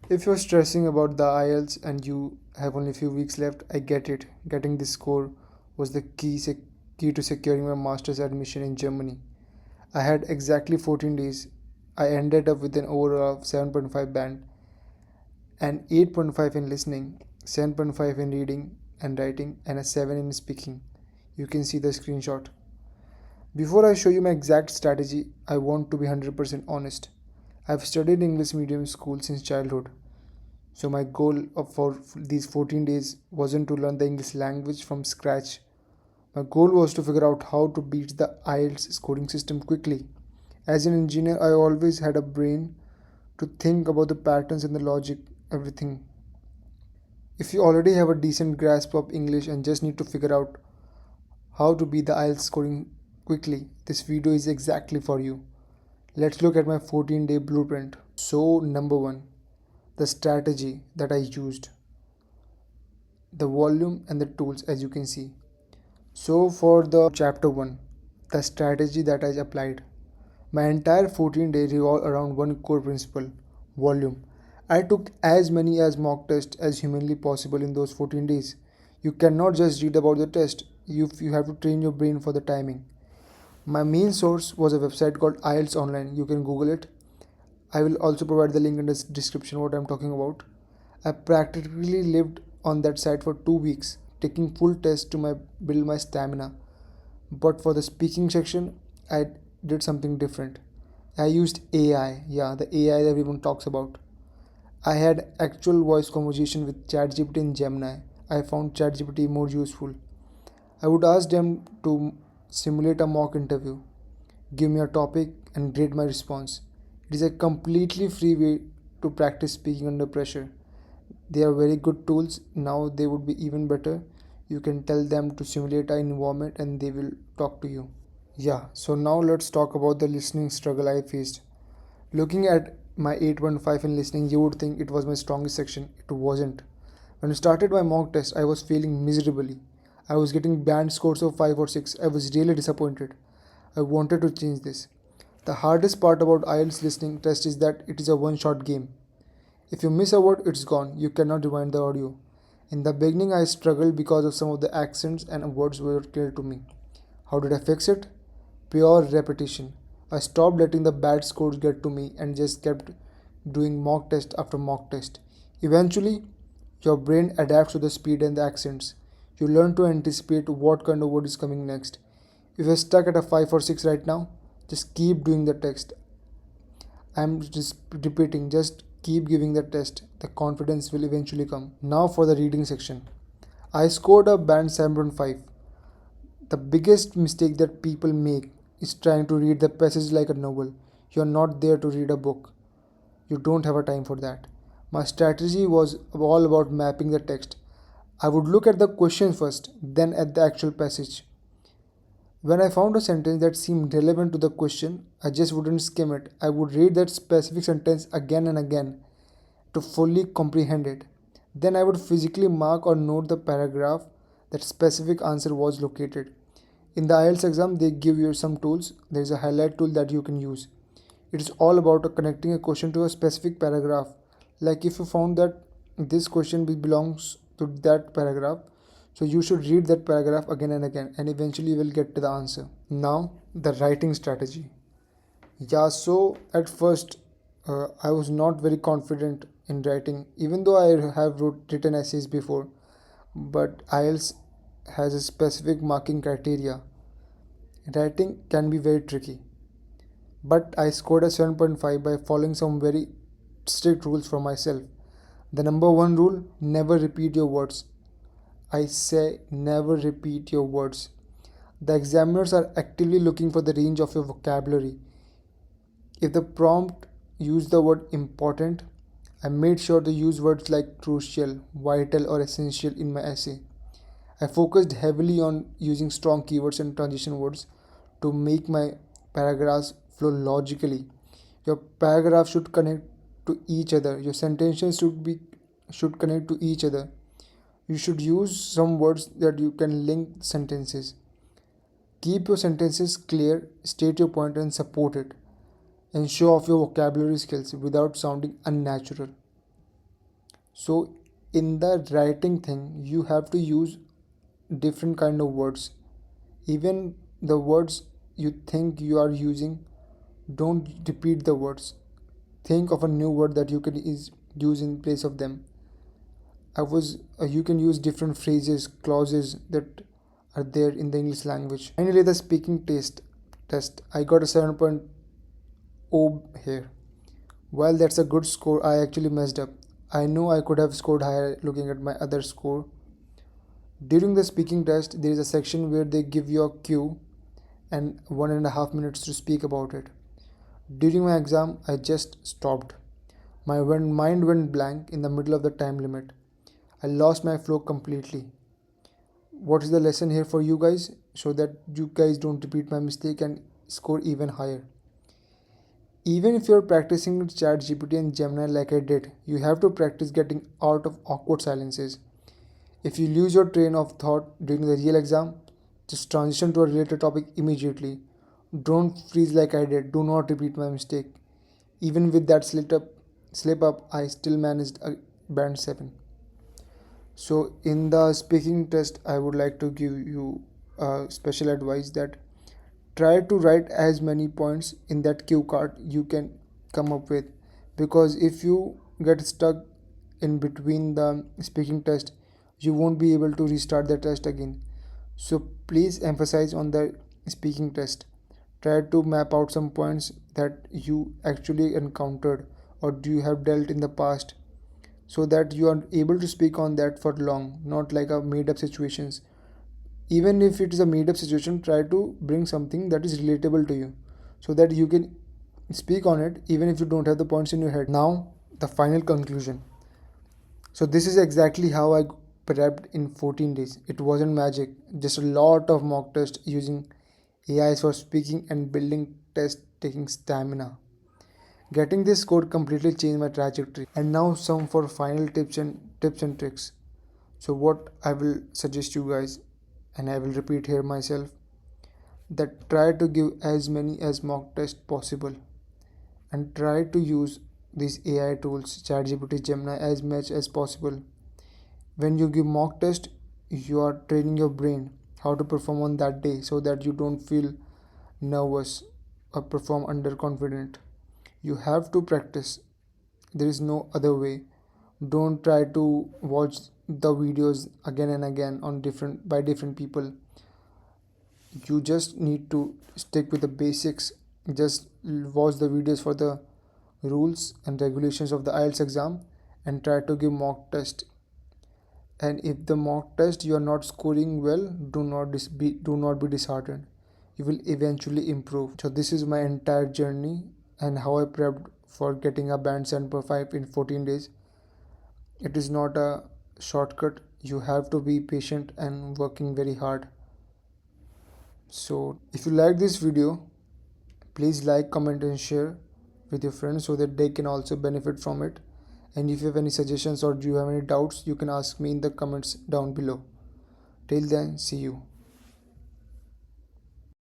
If you're stressing about the IELTS and you have only a few weeks left, I get it. Getting this score was the key to securing my master's admission in Germany. I had exactly 14 days. I ended up with an overall of 7.5 band and 8.5 in listening, 7.5 in reading and writing, and a 7 in speaking. You can see the screenshot. Before I show you my exact strategy, I want to be 100% honest. I've studied English medium school since childhood. So my goal for these 14 days wasn't to learn the English language from scratch. My goal was to figure out how to beat the IELTS scoring system quickly. As an engineer, I always had a brain to think about the patterns and the logic, everything. If you already have a decent grasp of English and just need to figure out how to beat the IELTS scoring quickly, this video is exactly for you. Let's look at my 14-day blueprint. So, number 1, the strategy that I used, the volume and the tools, as you can see. So for the chapter 1, the strategy that I applied, my entire 14-day revolved around one core principle: volume. I took as many as mock tests as humanly possible in those 14 days. You cannot just read about the test, you have to train your brain for the timing. My main source was a website called IELTS Online. You can Google it. I will also provide the link in the description what I'm talking about. I practically lived on that site for 2 weeks, taking full tests to build my stamina. But for the speaking section, I did something different. I used AI, yeah, the AI that everyone talks about. I had actual voice conversation with ChatGPT and Gemini. I found ChatGPT more useful. I would ask them to simulate a mock interview, give me a topic, and grade my response. It is a completely free way to practice speaking under pressure. They are very good tools. Now they would be even better. You can tell them to simulate an environment and they will talk to you. Yeah, so now let's talk about the listening struggle I faced. Looking at my 8.5 in listening, you would think it was my strongest section. It wasn't. When I started my mock test, I was failing miserably. I was getting band scores of 5 or 6. I was really disappointed. I wanted to change this. The hardest part about IELTS listening test is that it is a one shot game. If you miss a word, it's gone. You cannot rewind the audio. In the beginning, I struggled because of some of the accents and words were clear to me. How did I fix it? Pure repetition. I stopped letting the bad scores get to me and just kept doing mock test after mock test. Eventually, your brain adapts to the speed and the accents. You learn to anticipate what kind of word is coming next. If you're stuck at a 5 or 6 right now, just keep doing the text. I'm just repeating, just keep giving the test. The confidence will eventually come. Now for the reading section. I scored a band 7.5. The biggest mistake that people make is trying to read the passage like a novel. You're not there to read a book. You don't have a time for that. My strategy was all about mapping the text. I would look at the question first, then at the actual passage. When I found a sentence that seemed relevant to the question, I just wouldn't skim it. I would read that specific sentence again and again to fully comprehend it. Then I would physically mark or note the paragraph that specific answer was located. In the IELTS exam, they give you some tools. There is a highlight tool that you can use. It is all about connecting a question to a specific paragraph. Like if you found that this question belongs to that paragraph, so you should read that paragraph again and again, and eventually you will get to the answer. Now, the writing strategy. Yeah, so at first, I was not very confident in writing, even though I have written essays before. But IELTS has a specific marking criteria. Writing can be very tricky. But I scored a 7.5 by following some very strict rules for myself. The number one rule: never repeat your words. I say never repeat your words. The examiners are actively looking for the range of your vocabulary. If the prompt used the word important, I made sure to use words like crucial, vital, or essential in my essay. I focused heavily on using strong keywords and transition words to make my paragraphs flow logically. Your paragraph should connect to each other. Your sentences should connect to each other. You should use some words that you can link sentences. Keep your sentences clear, state your point and support it, and show off your vocabulary skills without sounding unnatural. So in the writing thing you have to use different kind of words. Even the words you think you are using, don't repeat the words. Think of a new word that you can use in place of them. You can use different phrases, clauses that are there in the English language. Finally, the speaking test. I got a 7.0 here. While that's a good score, I actually messed up. I know I could have scored higher looking at my other score. During the speaking test, there is a section where they give you a cue and 1.5 minutes to speak about it. During my exam, I just stopped. My mind went blank in the middle of the time limit. I lost my flow completely. What is the lesson here for you guys? So that you guys don't repeat my mistake and score even higher. Even if you're practicing with ChatGPT and Gemini like I did, you have to practice getting out of awkward silences. If you lose your train of thought during the real exam, just transition to a related topic immediately. Don't freeze like I did. Do not repeat my mistake. Even with that slip up, I still managed a band 7. So in the speaking test, I would like to give you special advice that try to write as many points in that cue card you can come up with, because if you get stuck in between the speaking test, you won't be able to restart the test again. So please emphasize on the speaking test. Try to map out some points that you actually encountered or do you have dealt in the past, so that you are able to speak on that for long, not like a made up situations. Even if it is a made up situation, try to bring something that is relatable to you so that you can speak on it even if you don't have the points in your head. Now, the final conclusion. So, this is exactly how I prepped in 14 days. It wasn't magic, just a lot of mock tests using AIs for speaking and building test taking stamina. Getting this score completely changed my trajectory. And now some for final tips and tricks. So what I will suggest you guys, and I will repeat here myself, that try to give as many as mock tests possible and try to use these AI tools, ChatGPT, Gemini, as much as possible. When you give mock test, you are training your brain how to perform on that day so that you don't feel nervous or perform underconfident. You have to practice. There is no other way. Don't try to watch the videos again and again on different people. You just need to stick with the basics. Just watch the videos for the rules and regulations of the IELTS exam and try to give mock test. And if the mock test you are not scoring well, do not be disheartened. You will eventually improve. So this is my entire journey and how I prepped for getting a band 7.5 in 14 days. It is not a shortcut. You have to be patient and working very hard. So if you like this video, please like, comment and share with your friends so that they can also benefit from it. And if you have any suggestions or do you have any doubts, you can ask me in the comments down below. Till then, see you.